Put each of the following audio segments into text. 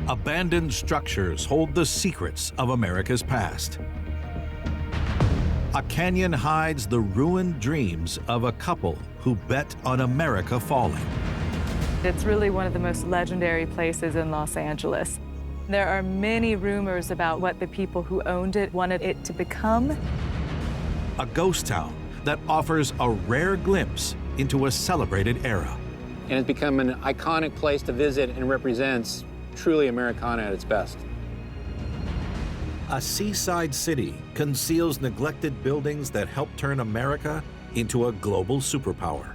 Abandoned structures hold the secrets of America's past. A canyon hides the ruined dreams of a couple who bet on America falling. It's really one of the most legendary places in Los Angeles. There are many rumors about what the people who owned it wanted it to become. A ghost town that offers a rare glimpse into a celebrated era. And it's become an iconic place to visit and represents truly Americana at its best. A seaside city conceals neglected buildings that help turn America into a global superpower.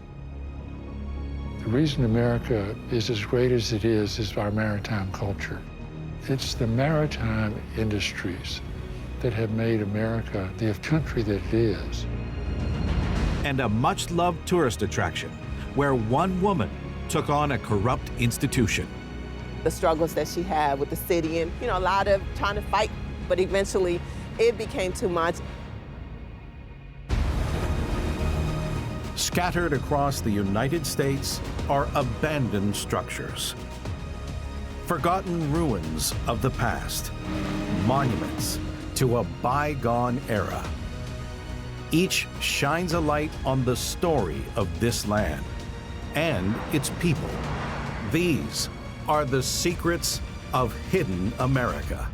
The reason America is as great as it is our maritime culture. It's the maritime industries that have made America the country that it is. And a much-loved tourist attraction where one woman took on a corrupt institution. The struggles that she had with the city and, a lot of trying to fight, but eventually it became too much. Scattered across the United States are abandoned structures. Forgotten ruins of the past, monuments to a bygone era. Each shines a light on the story of this land and its people. These are the secrets of hidden America.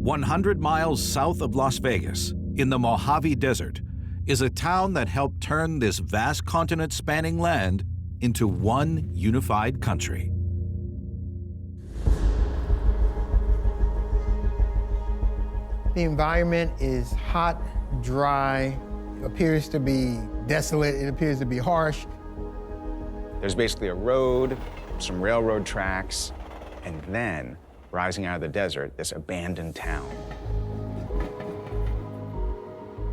"100 miles south of Las Vegas, in the Mojave Desert, is a town that helped turn this vast continent-spanning land into one unified country." The environment is hot, dry, appears to be desolate, it appears to be harsh. There's basically a road, some railroad tracks, and then, rising out of the desert, this abandoned town.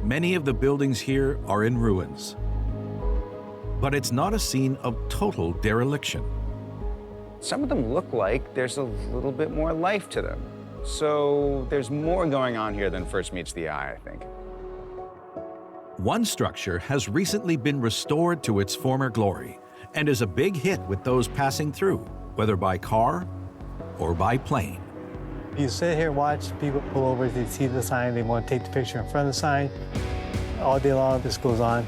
Many of the buildings here are in ruins. But it's not a scene of total dereliction. Some of them look like there's a little bit more life to them. So there's more going on here than first meets the eye, I think. One structure has recently been restored to its former glory and is a big hit with those passing through, whether by car or by plane. You sit here and watch people pull over, they see the sign, they want to take the picture in front of the sign. All day long, this goes on.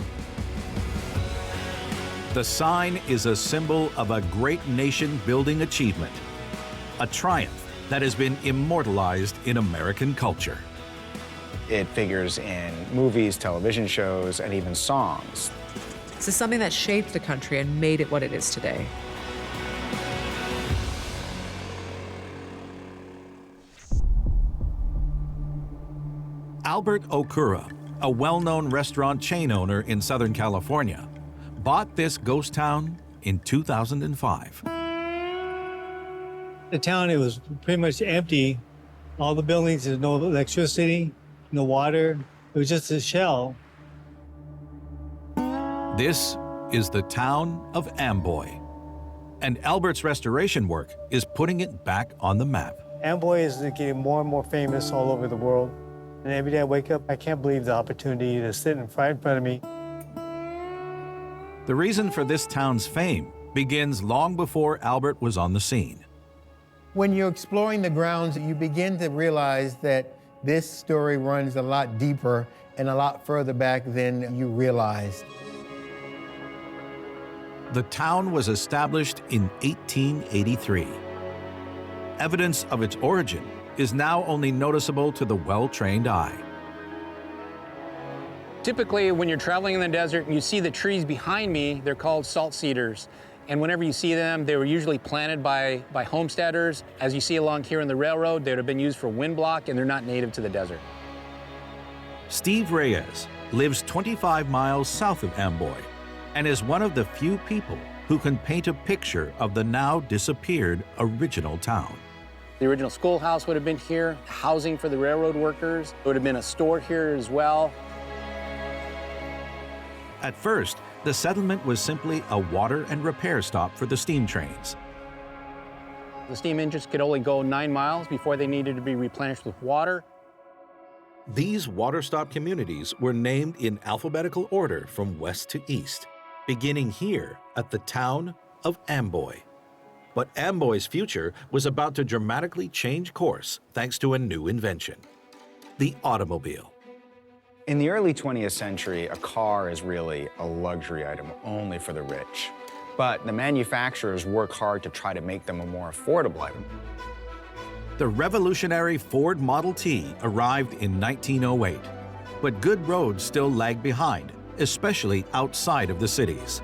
The sign is a symbol of a great nation-building achievement, a triumph that has been immortalized in American culture. It figures in movies, television shows, and even songs. This is something that shaped the country and made it what it is today. Albert Okura, a well-known restaurant chain owner in Southern California, bought this ghost town in 2005. The town, it was pretty much empty. All the buildings, there's no electricity, no water. It was just a shell. This is the town of Amboy, and Albert's restoration work is putting it back on the map. Amboy is getting more and more famous all over the world. And every day I wake up, I can't believe the opportunity to sit right in front of me. The reason for this town's fame begins long before Albert was on the scene. When you're exploring the grounds, you begin to realize that this story runs a lot deeper and a lot further back than you realized. The town was established in 1883. Evidence of its origin is now only noticeable to the well-trained eye. Typically, when you're traveling in the desert and you see the trees behind me, they're called salt cedars. And whenever you see them, they were usually planted by homesteaders. As you see along here in the railroad, they would have been used for windblock, and they're not native to the desert. Steve Reyes lives 25 miles south of Amboy and is one of the few people who can paint a picture of the now disappeared original town. The original schoolhouse would have been here, housing for the railroad workers. There would have been a store here as well. At first, the settlement was simply a water and repair stop for the steam trains. The steam engines could only go 9 miles before they needed to be replenished with water. These water-stop communities were named in alphabetical order from west to east, beginning here at the town of Amboy. But Amboy's future was about to dramatically change course thanks to a new invention: the automobile. In the early 20th century, a car is really a luxury item only for the rich. But the manufacturers work hard to try to make them a more affordable item. The revolutionary Ford Model T arrived in 1908, but good roads still lagged behind, especially outside of the cities.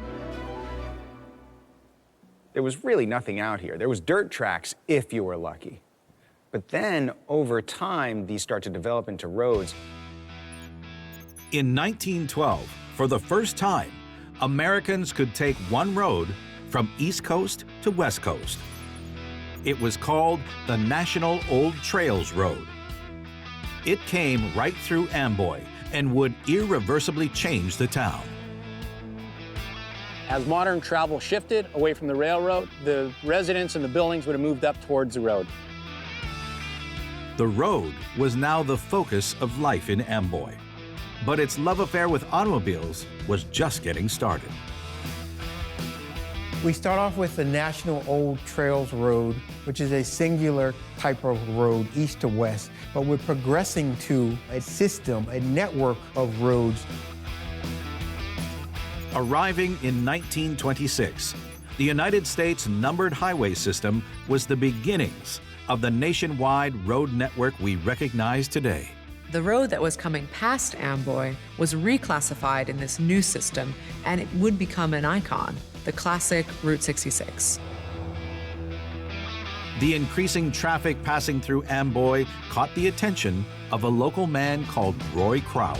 There was really nothing out here. There was dirt tracks if you were lucky. But then, over time, these start to develop into roads. In 1912, for the first time, Americans could take one road from East Coast to West Coast. It was called the National Old Trails Road. It came right through Amboy and would irreversibly change the town. As modern travel shifted away from the railroad, the residents and the buildings would have moved up towards the road. The road was now the focus of life in Amboy, but its love affair with automobiles was just getting started. We start off with the National Old Trails Road, which is a singular type of road, east to west, but we're progressing to a system, a network of roads. Arriving in 1926, the United States numbered highway system was the beginnings of the nationwide road network we recognize today. The road that was coming past Amboy was reclassified in this new system, and it would become an icon, the classic Route 66. The increasing traffic passing through Amboy caught the attention of a local man called Roy Crowell.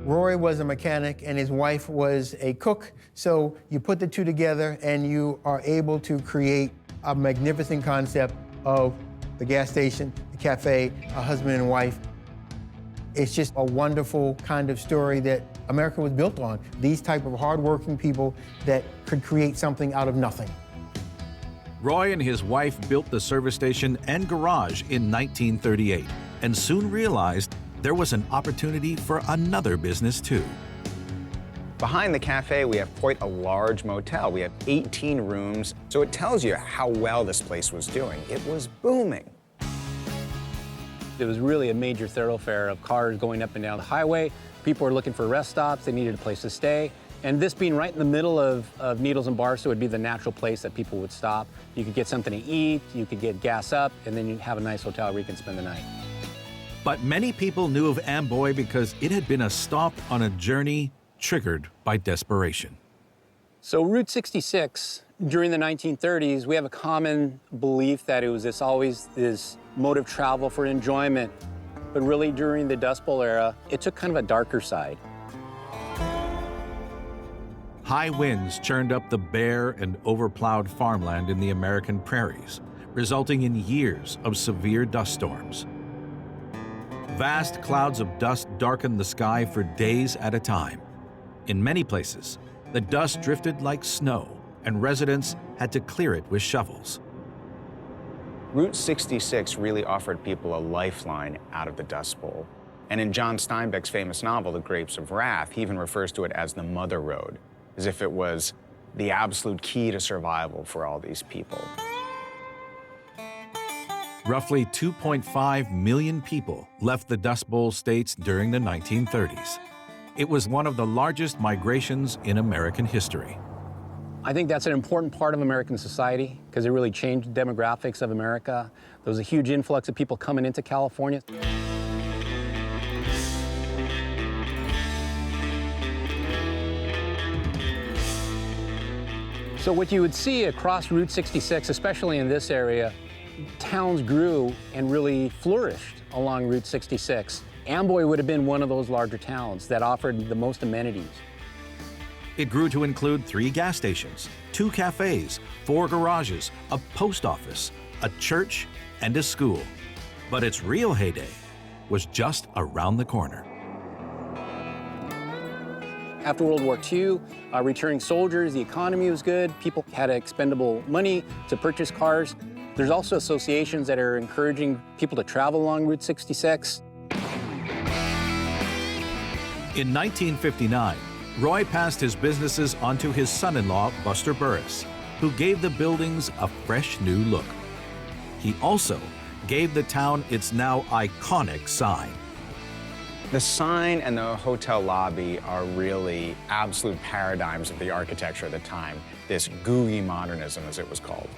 Roy was a mechanic and his wife was a cook, so you put the two together and you are able to create a magnificent concept of the gas station, the cafe, a husband and wife. It's just a wonderful kind of story that America was built on. These type of hardworking people that could create something out of nothing. Roy and his wife built the service station and garage in 1938 and soon realized there was an opportunity for another business too. Behind the cafe, we have quite a large motel. We have 18 rooms, so it tells you how well this place was doing. It was booming. It was really a major thoroughfare of cars going up and down the highway. People were looking for rest stops. They needed a place to stay. And this being right in the middle of Needles and Barstow, it would be the natural place that people would stop. You could get something to eat, you could get gas up, and then you'd have a nice hotel where you can spend the night. But many people knew of Amboy because it had been a stop on a journey triggered by desperation. So Route 66, during the 1930s, we have a common belief that it was always this mode of travel for enjoyment. But really, during the Dust Bowl era, it took kind of a darker side. High winds churned up the bare and overplowed farmland in the American prairies, resulting in years of severe dust storms. Vast clouds of dust darkened the sky for days at a time. In many places, the dust drifted like snow, and residents had to clear it with shovels. Route 66 really offered people a lifeline out of the Dust Bowl. And in John Steinbeck's famous novel, The Grapes of Wrath, he even refers to it as the Mother Road, as if it was the absolute key to survival for all these people. Roughly 2.5 million people left the Dust Bowl states during the 1930s. It was one of the largest migrations in American history. I think that's an important part of American society because it really changed the demographics of America. There was a huge influx of people coming into California. So what you would see across Route 66, especially in this area, towns grew and really flourished along Route 66. Amboy would have been one of those larger towns that offered the most amenities. It grew to include 3 gas stations, 2 cafes, 4 garages, a post office, a church, and a school. But its real heyday was just around the corner. After World War II, returning soldiers, the economy was good. People had expendable money to purchase cars. There's also associations that are encouraging people to travel along Route 66. In 1959, Roy passed his businesses onto his son-in-law, Buster Burris, who gave the buildings a fresh new look. He also gave the town its now iconic sign. The sign and the hotel lobby are really absolute paradigms of the architecture of the time, this gooey modernism, as it was called.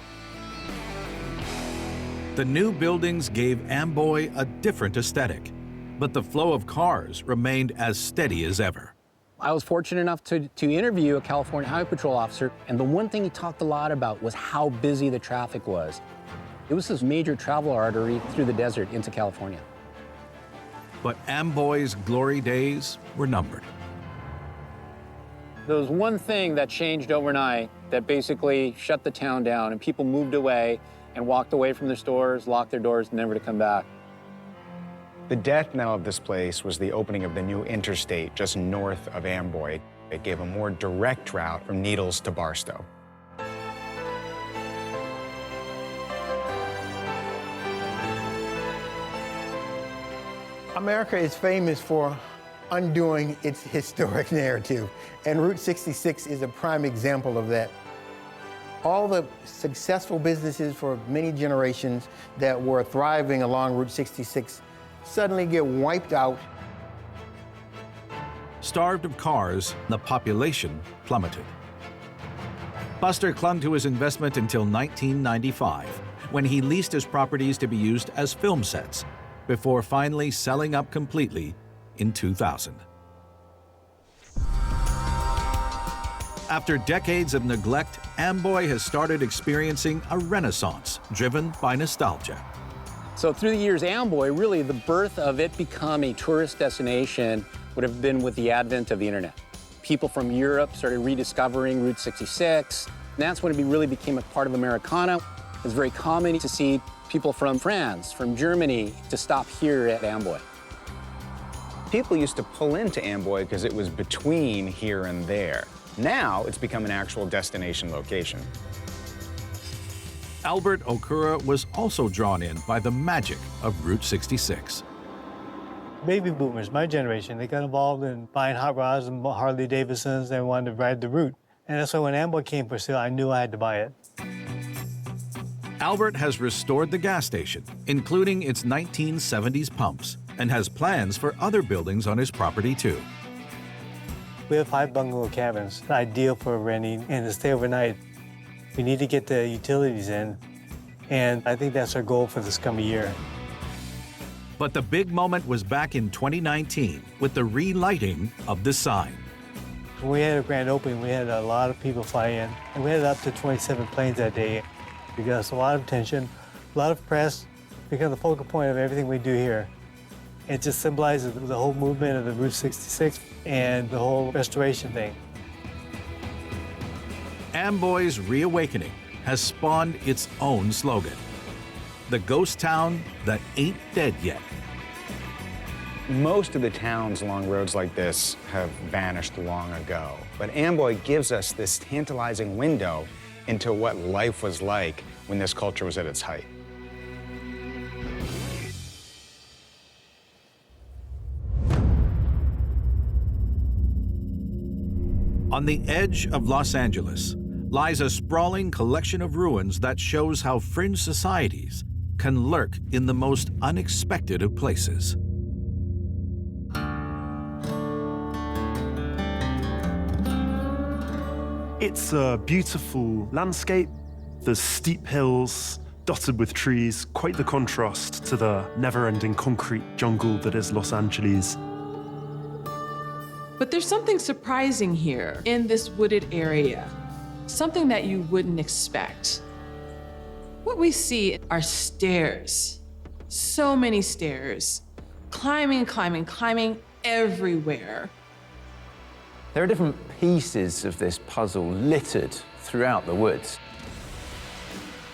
The new buildings gave Amboy a different aesthetic, but the flow of cars remained as steady as ever. I was fortunate enough to interview a California Highway Patrol officer, and the one thing he talked a lot about was how busy the traffic was. It was this major travel artery through the desert into California. But Amboy's glory days were numbered. There was one thing that changed overnight that basically shut the town down, and people moved away and walked away from their stores, locked their doors, never to come back. The death knell of this place was the opening of the new interstate just north of Amboy. It gave a more direct route from Needles to Barstow. America is famous for undoing its historic narrative, and Route 66 is a prime example of that. All the successful businesses for many generations that were thriving along Route 66 suddenly get wiped out. Starved of cars, the population plummeted. Buster clung to his investment until 1995, when he leased his properties to be used as film sets, before finally selling up completely in 2000. After decades of neglect, Amboy has started experiencing a renaissance driven by nostalgia. So through the years, Amboy, really the birth of it become a tourist destination would have been with the advent of the internet. People from Europe started rediscovering Route 66, and that's when it really became a part of Americana. It was very common to see people from France, from Germany, to stop here at Amboy. People used to pull into Amboy because it was between here and there. Now it's become an actual destination location. Albert Okura was also drawn in by the magic of Route 66. Baby boomers, my generation, they got involved in buying hot rods and Harley Davidsons. They wanted to ride the route. And that's why when Amboy came for sale, I knew I had to buy it. Albert has restored the gas station, including its 1970s pumps, and has plans for other buildings on his property too. We have 5 bungalow cabins, ideal for renting and to stay overnight. We need to get the utilities in, and I think that's our goal for this coming year. But the big moment was back in 2019 with the relighting of the sign. When we had a grand opening, we had a lot of people fly in, and we had up to 27 planes that day. We got us a lot of attention, a lot of press, become the focal point of everything we do here. It just symbolizes the whole movement of the Route 66 and the whole restoration thing. Amboy's reawakening has spawned its own slogan, the ghost town that ain't dead yet. Most of the towns along roads like this have vanished long ago, but Amboy gives us this tantalizing window into what life was like when this culture was at its height. On the edge of Los Angeles lies a sprawling collection of ruins that shows how fringe societies can lurk in the most unexpected of places. It's a beautiful landscape. There's steep hills dotted with trees, quite the contrast to the never-ending concrete jungle that is Los Angeles. But there's something surprising here in this wooded area, something that you wouldn't expect. What we see are stairs, so many stairs, climbing, climbing, climbing everywhere. There are different pieces of this puzzle littered throughout the woods.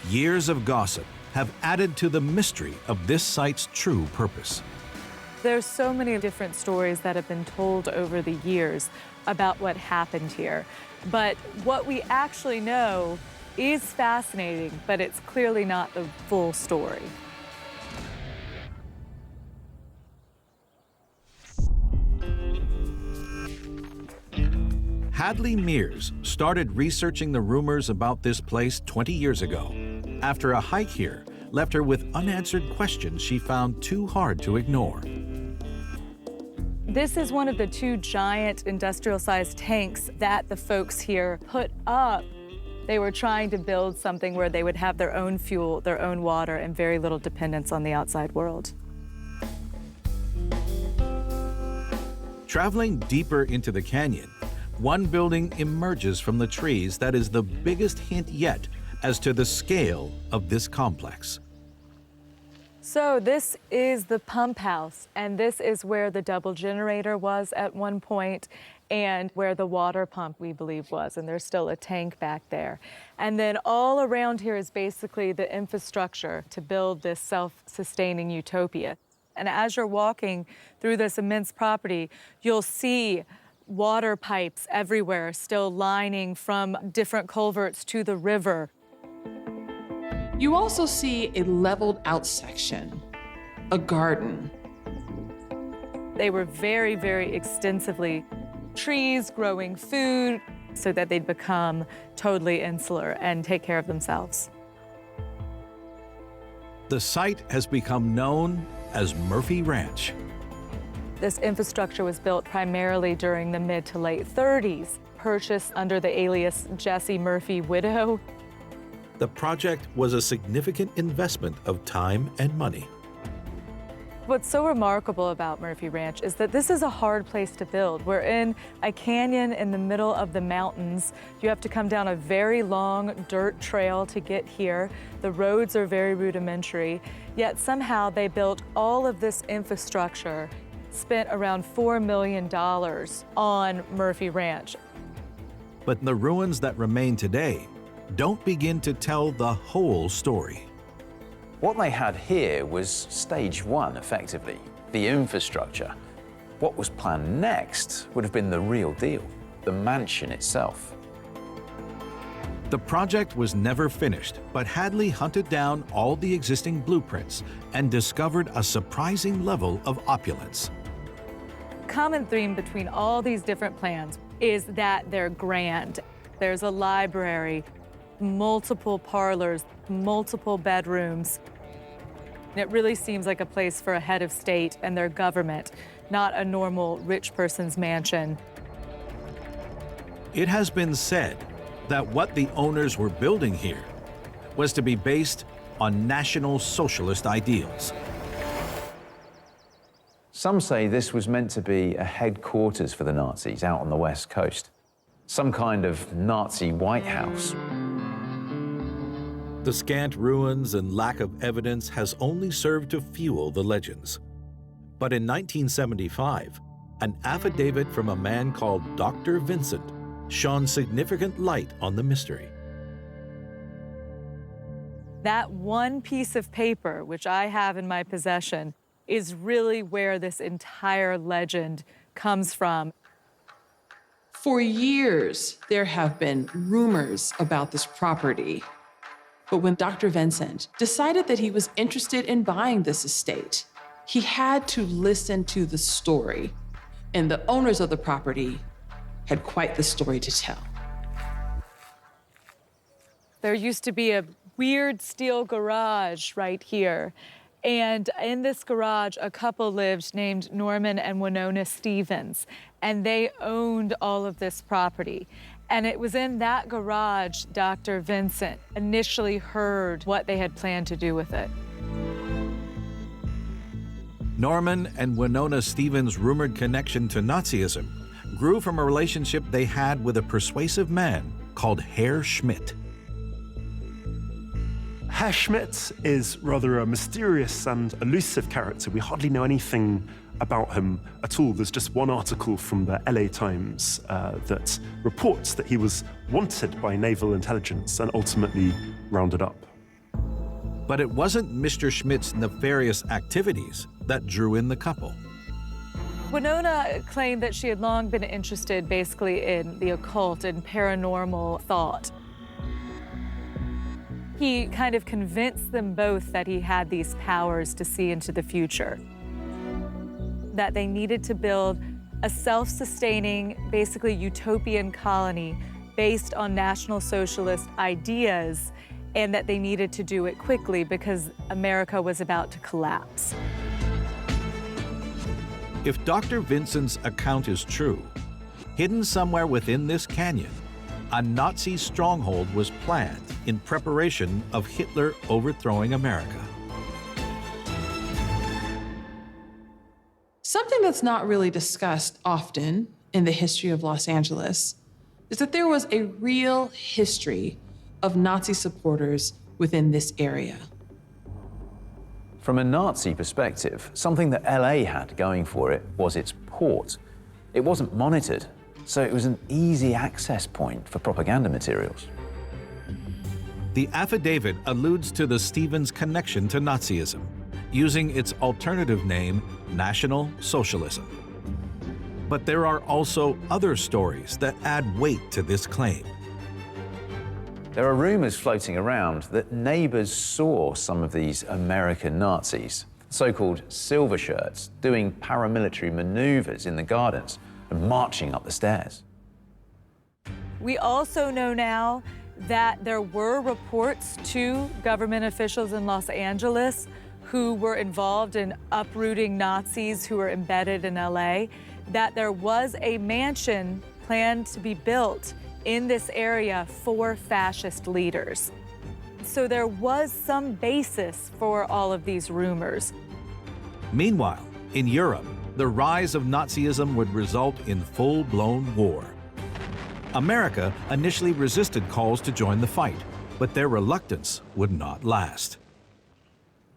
Years of gossip have added to the mystery of this site's true purpose. There's so many different stories that have been told over the years about what happened here. But what we actually know is fascinating, but it's clearly not the full story. Hadley Mears started researching the rumors about this place 20 years ago, after a hike here left her with unanswered questions she found too hard to ignore. This is one of the 2 giant industrial-sized tanks that the folks here put up. They were trying to build something where they would have their own fuel, their own water, and very little dependence on the outside world. Traveling deeper into the canyon, one building emerges from the trees that is the biggest hint yet as to the scale of this complex. So this is the pump house, and this is where the double generator was at one point and where the water pump, we believe, was, and there's still a tank back there. And then all around here is basically the infrastructure to build this self-sustaining utopia. And as you're walking through this immense property, you'll see water pipes everywhere, still lining from different culverts to the river. You also see a leveled out section, a garden. They were very, very extensively trees growing food so that they'd become totally insular and take care of themselves. The site has become known as Murphy Ranch. This infrastructure was built primarily during the mid to late 30s, purchased under the alias Jessie Murphy Widow. The project was a significant investment of time and money. What's so remarkable about Murphy Ranch is that this is a hard place to build. We're in a canyon in the middle of the mountains. You have to come down a very long dirt trail to get here. The roads are very rudimentary, yet somehow they built all of this infrastructure, spent around $4 million on Murphy Ranch. But the ruins that remain today don't begin to tell the whole story. What they had here was stage 1, effectively, the infrastructure. What was planned next would have been the real deal, the mansion itself. The project was never finished, but Hadley hunted down all the existing blueprints and discovered a surprising level of opulence. Common theme between all these different plans is that they're grand. There's a library, multiple parlors, multiple bedrooms. It really seems like a place for a head of state and their government, not a normal rich person's mansion. It has been said that what the owners were building here was to be based on National Socialist ideals. Some say this was meant to be a headquarters for the Nazis out on the West Coast, some kind of Nazi White House. The scant ruins and lack of evidence has only served to fuel the legends. But in 1975, an affidavit from a man called Dr. Vincent shone significant light on the mystery. That one piece of paper, which I have in my possession, is really where this entire legend comes from. For years, there have been rumors about this property. But when Dr. Vincent decided that he was interested in buying this estate, he had to listen to the story. And the owners of the property had quite the story to tell. There used to be a weird steel garage right here. And in this garage, a couple lived named Norman and Winona Stevens, and they owned all of this property. And it was in that garage Dr. Vincent initially heard what they had planned to do with it. Norman and Winona Stevens' rumored connection to Nazism grew from a relationship they had with a persuasive man called Herr Schmidt. Herr Schmidt is rather a mysterious and elusive character. We hardly know anything about him at all. There's just one article from the LA Times that reports that he was wanted by naval intelligence and ultimately rounded up. But it wasn't Mr. Schmidt's nefarious activities that drew in the couple. Winona claimed that she had long been interested basically in the occult and paranormal thought. He kind of convinced them both that he had these powers to see into the future, that they needed to build a self-sustaining, basically utopian colony based on National Socialist ideas, and that they needed to do it quickly because America was about to collapse. If Dr. Vincent's account is true, hidden somewhere within this canyon, a Nazi stronghold was planned in preparation of Hitler overthrowing America. Something that's not really discussed often in the history of Los Angeles is that there was a real history of Nazi supporters within this area. From a Nazi perspective, something that LA had going for it was its port. It wasn't monitored, so it was an easy access point for propaganda materials. The affidavit alludes to the Stevens connection to Nazism, using its alternative name, National Socialism. But there are also other stories that add weight to this claim. There are rumors floating around that neighbors saw some of these American Nazis, so-called silver shirts, doing paramilitary maneuvers in the gardens and marching up the stairs. We also know now that there were reports to government officials in Los Angeles who were involved in uprooting Nazis who were embedded in LA, that there was a mansion planned to be built in this area for fascist leaders. So there was some basis for all of these rumors. Meanwhile, in Europe, the rise of Nazism would result in full-blown war. America initially resisted calls to join the fight, but their reluctance would not last.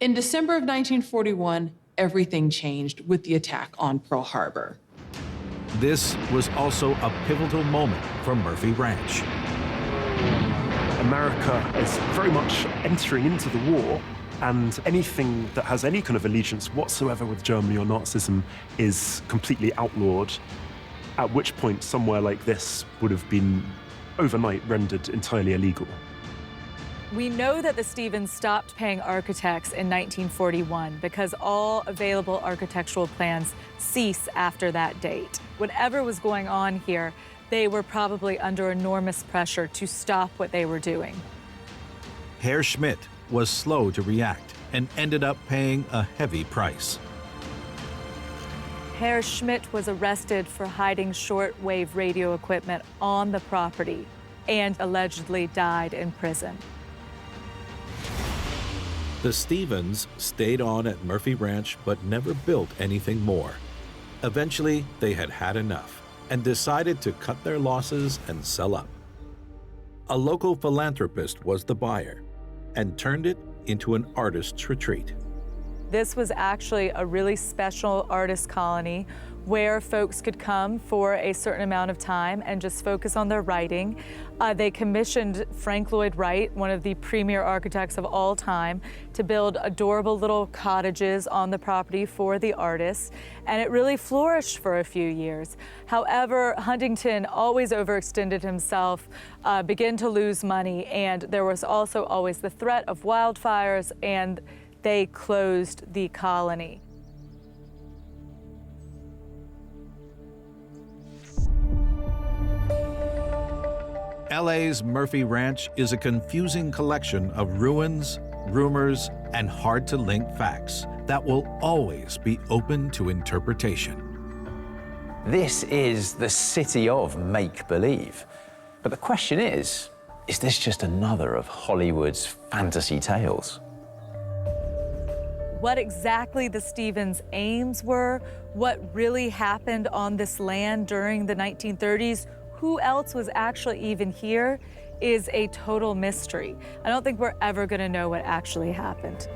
In December of 1941, everything changed with the attack on Pearl Harbor. This was also a pivotal moment for Murphy Ranch. America is very much entering into the war, and anything that has any kind of allegiance whatsoever with Germany or Nazism is completely outlawed, at which point somewhere like this would have been overnight rendered entirely illegal. We know that the Stevens stopped paying architects in 1941 because all available architectural plans cease after that date. Whatever was going on here, they were probably under enormous pressure to stop what they were doing. Herr Schmidt was slow to react and ended up paying a heavy price. Herr Schmidt was arrested for hiding shortwave radio equipment on the property and allegedly died in prison. The Stevens stayed on at Murphy Ranch but never built anything more. Eventually, they had had enough and decided to cut their losses and sell up. A local philanthropist was the buyer and turned it into an artist's retreat. This was actually a really special artist colony where folks could come for a certain amount of time and just focus on their writing. They commissioned Frank Lloyd Wright, one of the premier architects of all time, to build adorable little cottages on the property for the artists, and it really flourished for a few years. However, Huntington always overextended himself, began to lose money, and there was also always the threat of wildfires, and they closed the colony. LA's Murphy Ranch is a confusing collection of ruins, rumors, and hard-to-link facts that will always be open to interpretation. This is the city of make-believe. But the question is this just another of Hollywood's fantasy tales? What exactly the Stevens' aims were, what really happened on this land during the 1930s, who else was actually even here, is a total mystery. I don't think we're ever going to know what actually happened.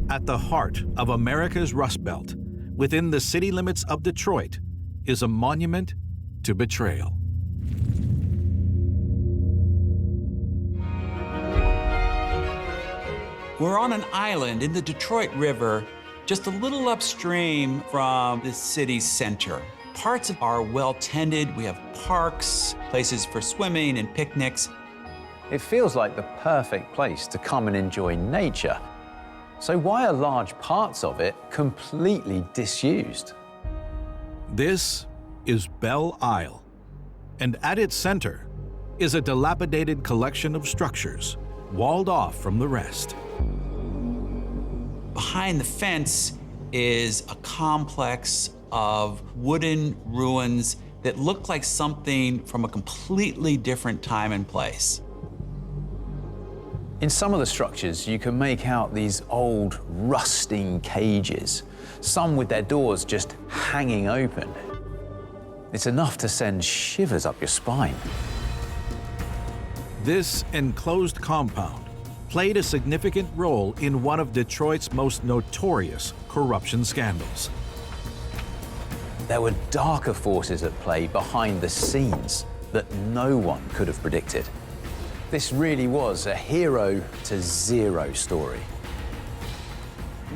At the heart of America's Rust Belt, within the city limits of Detroit, is a monument to betrayal. We're on an island in the Detroit River, just a little upstream from the city's center. Parts are well tended. We have parks, places for swimming and picnics. It feels like the perfect place to come and enjoy nature. So why are large parts of it completely disused? This is Belle Isle, and at its center is a dilapidated collection of structures walled off from the rest. Behind the fence is a complex of wooden ruins that look like something from a completely different time and place. In some of the structures, you can make out these old, rusting cages, some with their doors just hanging open. It's enough to send shivers up your spine. This enclosed compound played a significant role in one of Detroit's most notorious corruption scandals. There were darker forces at play behind the scenes that no one could have predicted. This really was a hero to zero story.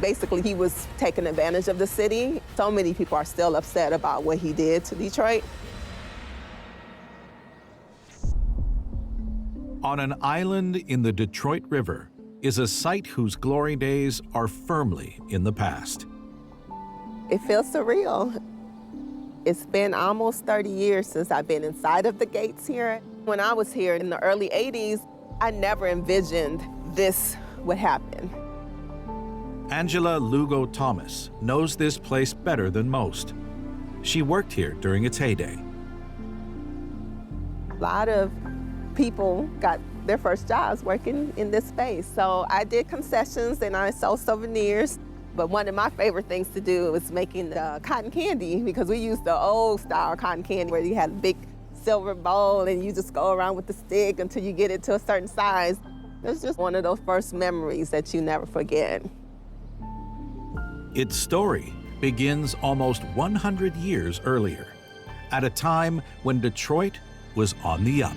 Basically, he was taking advantage of the city. So many people are still upset about what he did to Detroit. On an island in the Detroit River is a site whose glory days are firmly in the past. It feels surreal. It's been almost 30 years since I've been inside of the gates here. When I was here in the early 80s, I never envisioned this would happen. Angela Lugo Thomas knows this place better than most. She worked here during its heyday. A lot of people got their first jobs working in this space. So I did concessions and I sold souvenirs. But one of my favorite things to do was making the cotton candy, because we used the old style cotton candy where you had a big silver bowl and you just go around with the stick until you get it to a certain size. It's just one of those first memories that you never forget. Its story begins almost 100 years earlier, at a time when Detroit was on the up.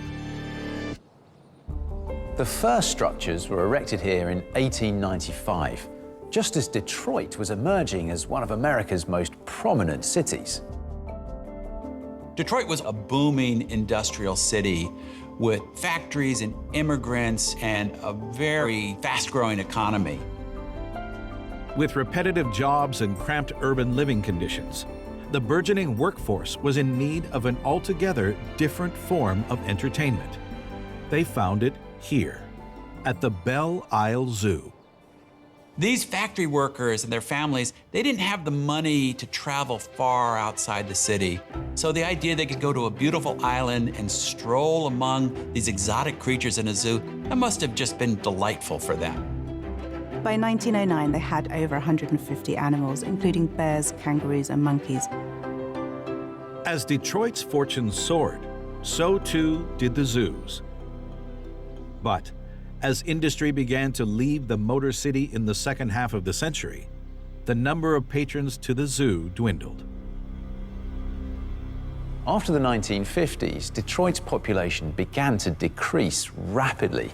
The first structures were erected here in 1895, just as Detroit was emerging as one of America's most prominent cities. Detroit was a booming industrial city with factories and immigrants and a very fast-growing economy. With repetitive jobs and cramped urban living conditions, the burgeoning workforce was in need of an altogether different form of entertainment. They found it here, at the Belle Isle Zoo. These factory workers and their families, they didn't have the money to travel far outside the city. So the idea they could go to a beautiful island and stroll among these exotic creatures in a zoo, that must have just been delightful for them. By 1909, they had over 150 animals, including bears, kangaroos, and monkeys. As Detroit's fortunes soared, so too did the zoos. But as industry began to leave the Motor City in the second half of the century, the number of patrons to the zoo dwindled. After the 1950s, Detroit's population began to decrease rapidly.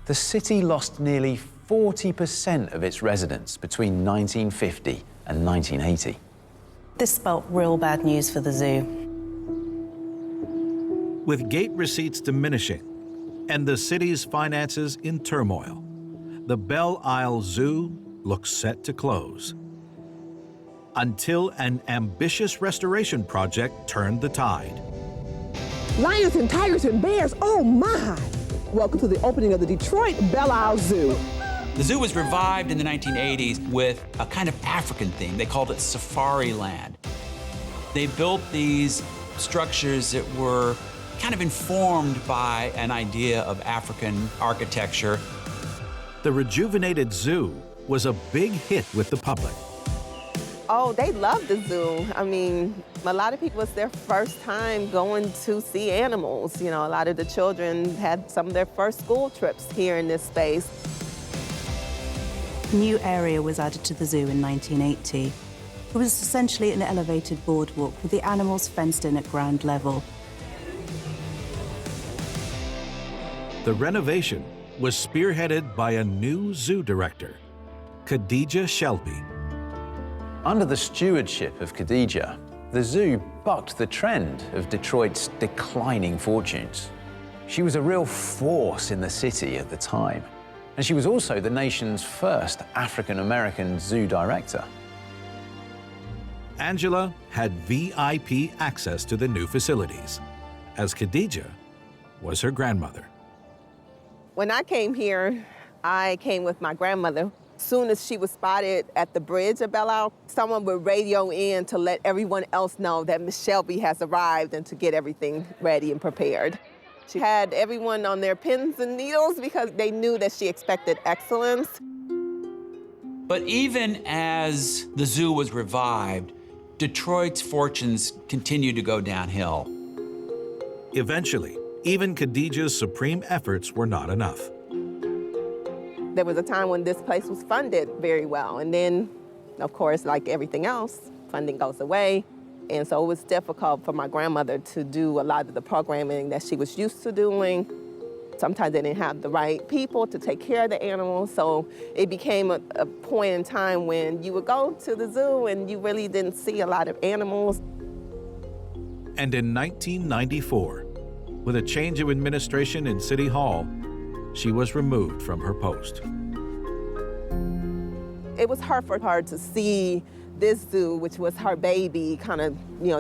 The city lost nearly 40% of its residents between 1950 and 1980. This spelt real bad news for the zoo. With gate receipts diminishing and the city's finances in turmoil, the Belle Isle Zoo looks set to close. Until an ambitious restoration project turned the tide. Lions and tigers and bears, oh my! Welcome to the opening of the Detroit Belle Isle Zoo. The zoo was revived in the 1980s with a kind of African theme. They called it Safari Land. They built these structures that were kind of informed by an idea of African architecture. The rejuvenated zoo was a big hit with the public. Oh, they loved the zoo. I mean, a lot of people, it's their first time going to see animals. You know, a lot of the children had some of their first school trips here in this space. A new area was added to the zoo in 1980. It was essentially an elevated boardwalk with the animals fenced in at ground level. The renovation was spearheaded by a new zoo director, Khadija Shelby. Under the stewardship of Khadija, the zoo bucked the trend of Detroit's declining fortunes. She was a real force in the city at the time, and she was also the nation's first African-American zoo director. Angela had VIP access to the new facilities, as Khadija was her grandmother. When I came here, I came with my grandmother. As soon as she was spotted at the bridge of Belle Isle, someone would radio in to let everyone else know that Miss Shelby has arrived and to get everything ready and prepared. She had everyone on their pins and needles because they knew that she expected excellence. But even as the zoo was revived, Detroit's fortunes continued to go downhill. Eventually, even Khadija's supreme efforts were not enough. There was a time when this place was funded very well, and then, of course, like everything else, funding goes away. And so it was difficult for my grandmother to do a lot of the programming that she was used to doing. Sometimes they didn't have the right people to take care of the animals, so it became a point in time when you would go to the zoo and you really didn't see a lot of animals. And in 1994, with a change of administration in City Hall, she was removed from her post. It was hard for her to see this zoo, which was her baby, kind of,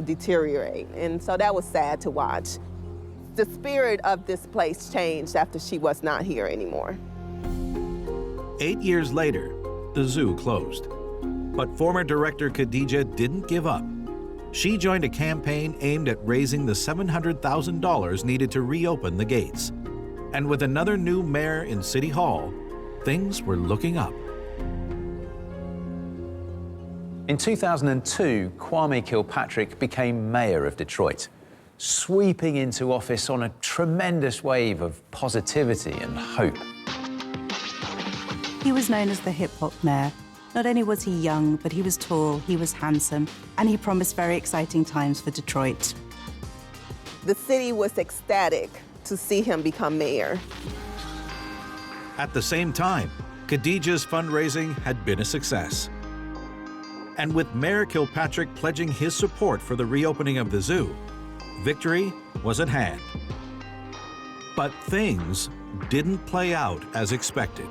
deteriorate. And so that was sad to watch. The spirit of this place changed after she was not here anymore. 8 years later, the zoo closed. But former director Khadija didn't give up. She joined a campaign aimed at raising the $700,000 needed to reopen the gates. And with another new mayor in City Hall, things were looking up. In 2002, Kwame Kilpatrick became mayor of Detroit, sweeping into office on a tremendous wave of positivity and hope. He was known as the hip-hop mayor. Not only was he young, but he was tall, he was handsome, and he promised very exciting times for Detroit. The city was ecstatic to see him become mayor. At the same time, Khadija's fundraising had been a success. And with Mayor Kilpatrick pledging his support for the reopening of the zoo, victory was at hand. But things didn't play out as expected.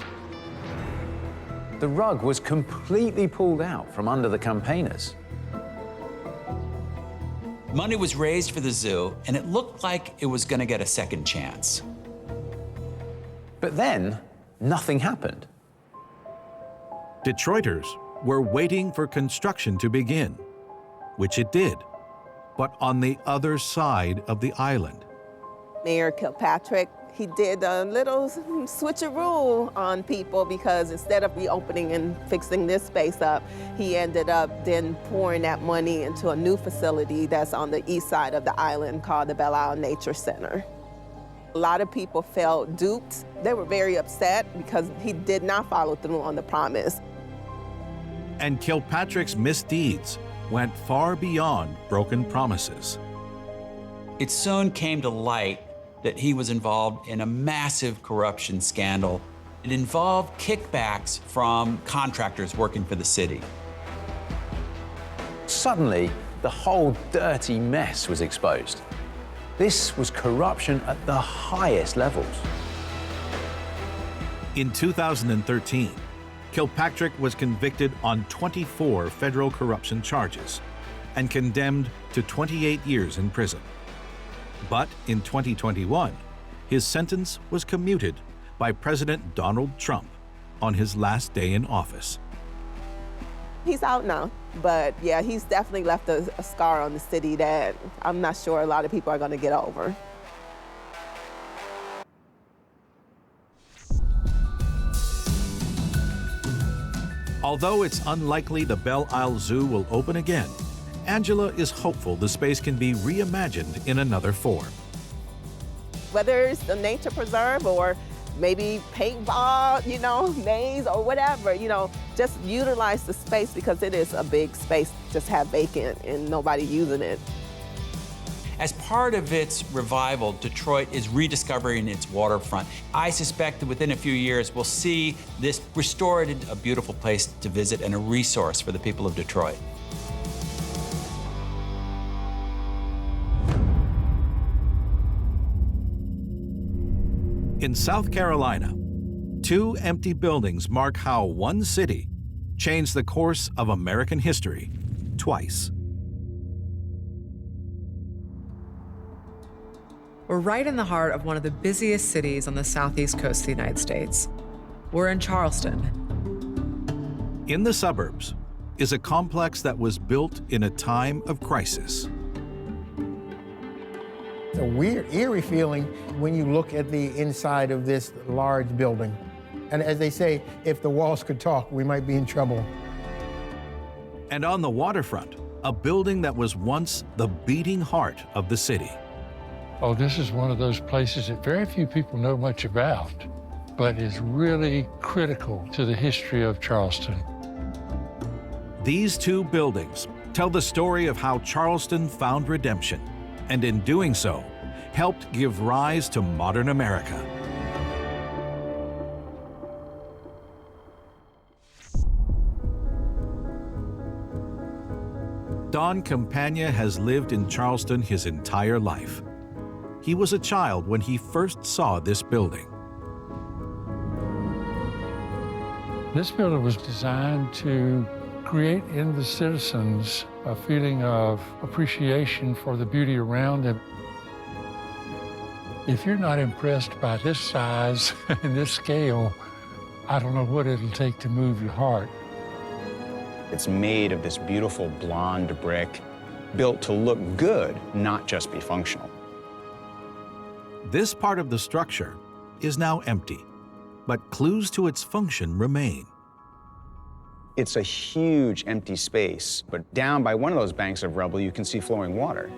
The rug was completely pulled out from under the campaigners. Money was raised for the zoo, and it looked like it was going to get a second chance. But then, nothing happened. Detroiters were waiting for construction to begin, which it did, but on the other side of the island. Mayor Kilpatrick, he did a little switcheroo on people because instead of reopening and fixing this space up, he ended up then pouring that money into a new facility that's on the east side of the island called the Belle Isle Nature Center. A lot of people felt duped. They were very upset because he did not follow through on the promise. And Kilpatrick's misdeeds went far beyond broken promises. It soon came to light that he was involved in a massive corruption scandal. It involved kickbacks from contractors working for the city. Suddenly, the whole dirty mess was exposed. This was corruption at the highest levels. In 2013, Kilpatrick was convicted on 24 federal corruption charges and condemned to 28 years in prison. But in 2021, his sentence was commuted by President Donald Trump on his last day in office. He's out now, but yeah, he's definitely left a scar on the city that I'm not sure a lot of people are going to get over. Although it's unlikely the Belle Isle Zoo will open again, Angela is hopeful the space can be reimagined in another form. Whether it's a nature preserve or maybe paintball, maze or whatever, just utilize the space because it is a big space just have vacant and nobody using it. As part of its revival, Detroit is rediscovering its waterfront. I suspect that within a few years, we'll see this restored into a beautiful place to visit and a resource for the people of Detroit. In South Carolina, 2 empty buildings mark how one city changed the course of American history twice. We're right in the heart of one of the busiest cities on the southeast coast of the United States. We're in Charleston. In the suburbs is a complex that was built in a time of crisis. It's a weird, eerie feeling when you look at the inside of this large building. And as they say, if the walls could talk, we might be in trouble. And on the waterfront, a building that was once the beating heart of the city. Oh, this is one of those places that very few people know much about, but is really critical to the history of Charleston. These 2 buildings tell the story of how Charleston found redemption, and in doing so, helped give rise to modern America. Don Campagna has lived in Charleston his entire life. He was a child when he first saw this building. This building was designed to create in the citizens a feeling of appreciation for the beauty around them. If you're not impressed by this size and this scale, I don't know what it'll take to move your heart. It's made of this beautiful blonde brick, built to look good, not just be functional. This part of the structure is now empty, but clues to its function remain. It's a huge empty space, but down by one of those banks of rubble, you can see flowing water.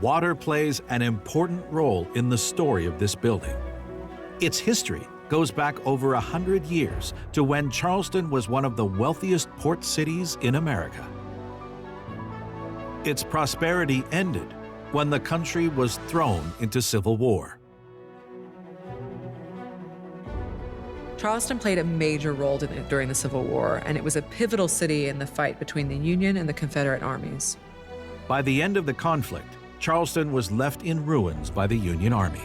Water plays an important role in the story of this building. Its history goes back over 100 years to when Charleston was one of the wealthiest port cities in America. Its prosperity ended when the country was thrown into civil war. Charleston played a major role during the Civil War, and it was a pivotal city in the fight between the Union and the Confederate armies. By the end of the conflict, Charleston was left in ruins by the Union Army.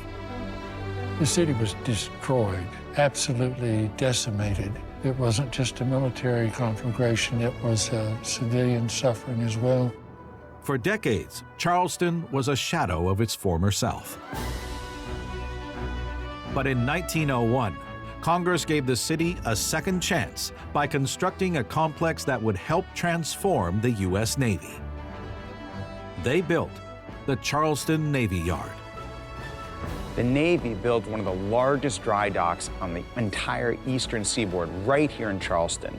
The city was destroyed, absolutely decimated. It wasn't just a military conflagration, it was civilian suffering as well. For decades, Charleston was a shadow of its former self. But in 1901, Congress gave the city a second chance by constructing a complex that would help transform the U.S. Navy. They built the Charleston Navy Yard. The Navy built one of the largest dry docks on the entire eastern seaboard right here in Charleston.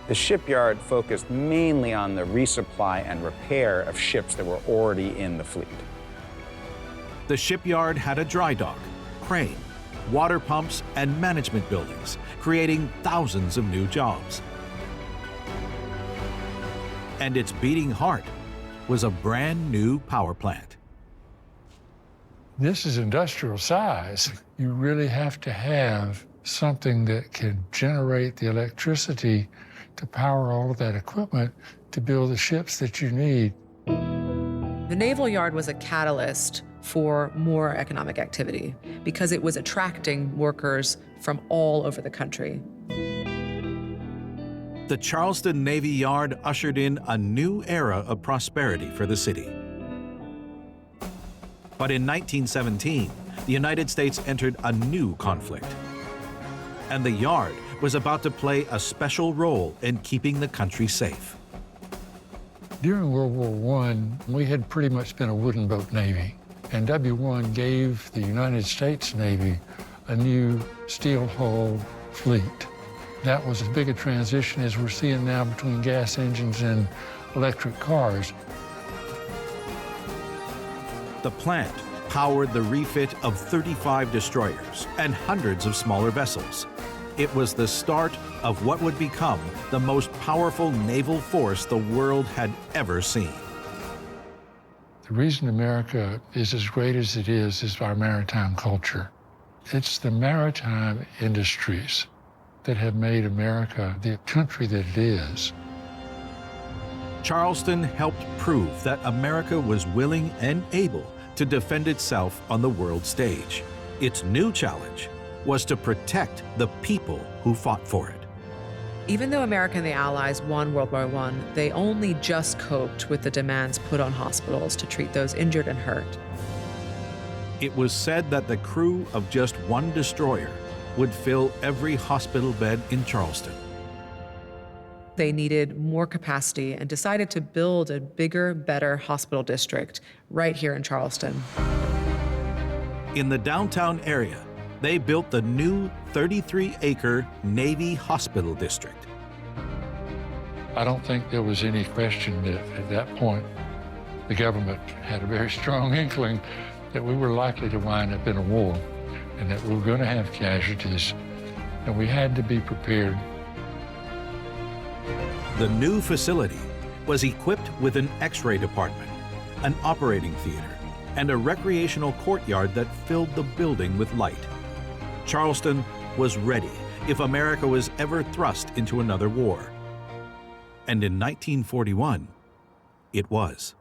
The shipyard focused mainly on the resupply and repair of ships that were already in the fleet. The shipyard had a dry dock, crane, water pumps, and management buildings, creating thousands of new jobs. And its beating heart was a brand new power plant. This is industrial size. You really have to have something that can generate the electricity to power all of that equipment to build the ships that you need. The Naval Yard was a catalyst for more economic activity because it was attracting workers from all over the country. The Charleston Navy Yard ushered in a new era of prosperity for the city. But in 1917, the United States entered a new conflict. And the Yard was about to play a special role in keeping the country safe. During World War I, we had pretty much been a wooden boat Navy. And W1 gave the United States Navy a new steel-hulled fleet. That was as big a transition as we're seeing now between gas engines and electric cars. The plant powered the refit of 35 destroyers and hundreds of smaller vessels. It was the start of what would become the most powerful naval force the world had ever seen. The reason America is as great as it is our maritime culture. It's the maritime industries that have made America the country that it is. Charleston helped prove that America was willing and able to defend itself on the world stage. Its new challenge was to protect the people who fought for it. Even though America and the Allies won World War I, they only just coped with the demands put on hospitals to treat those injured and hurt. It was said that the crew of just one destroyer would fill every hospital bed in Charleston. They needed more capacity and decided to build a bigger, better hospital district right here in Charleston. In the downtown area, they built the new 33-acre Navy Hospital District. I don't think there was any question that at that point the government had a very strong inkling that we were likely to wind up in a war and that we were going to have casualties, and we had to be prepared. The new facility was equipped with an X-ray department, an operating theater, and a recreational courtyard that filled the building with light. Charleston was ready if America was ever thrust into another war. And in 1941, it was.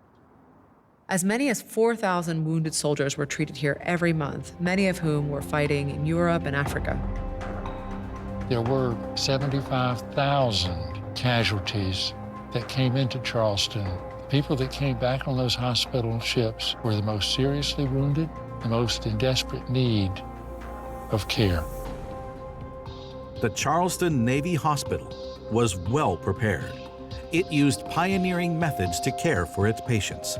As many as 4,000 wounded soldiers were treated here every month, many of whom were fighting in Europe and Africa. There were 75,000 casualties that came into Charleston. The people that came back on those hospital ships were the most seriously wounded, the most in desperate need of care. The Charleston Navy Hospital was well prepared. It used pioneering methods to care for its patients.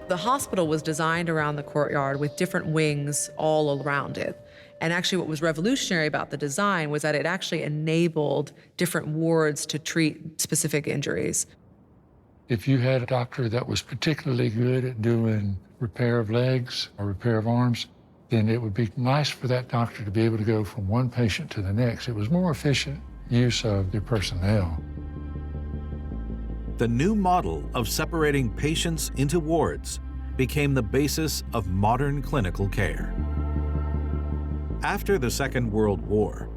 The hospital was designed around the courtyard with different wings all around it. And actually what was revolutionary about the design was that it actually enabled different wards to treat specific injuries. If you had a doctor that was particularly good at doing repair of legs or repair of arms, then it would be nice for that doctor to be able to go from one patient to the next. It was more efficient use of their personnel. The new model of separating patients into wards became the basis of modern clinical care. After the Second World War,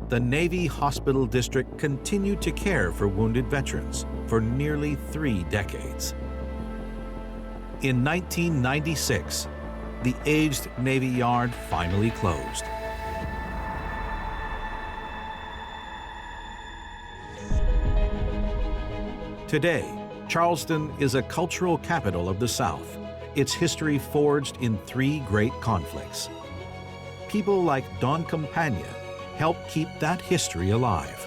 the Navy Hospital District continued to care for wounded veterans for nearly 3 decades. In 1996, the aged Navy Yard finally closed. Today, Charleston is a cultural capital of the South, its history forged in 3 great conflicts. People like Don Campagna helped keep that history alive.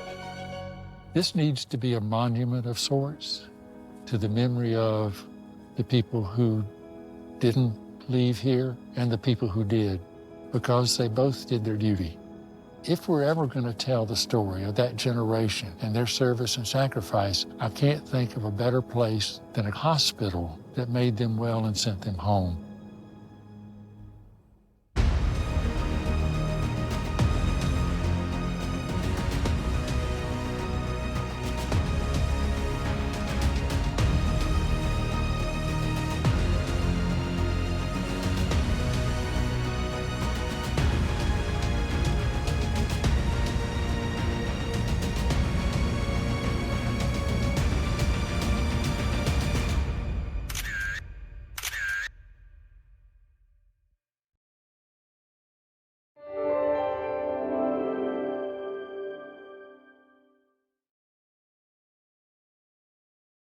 This needs to be a monument of sorts to the memory of the people who didn't leave here and the people who did, because they both did their duty. If we're ever going to tell the story of that generation and their service and sacrifice, I can't think of a better place than a hospital that made them well and sent them home.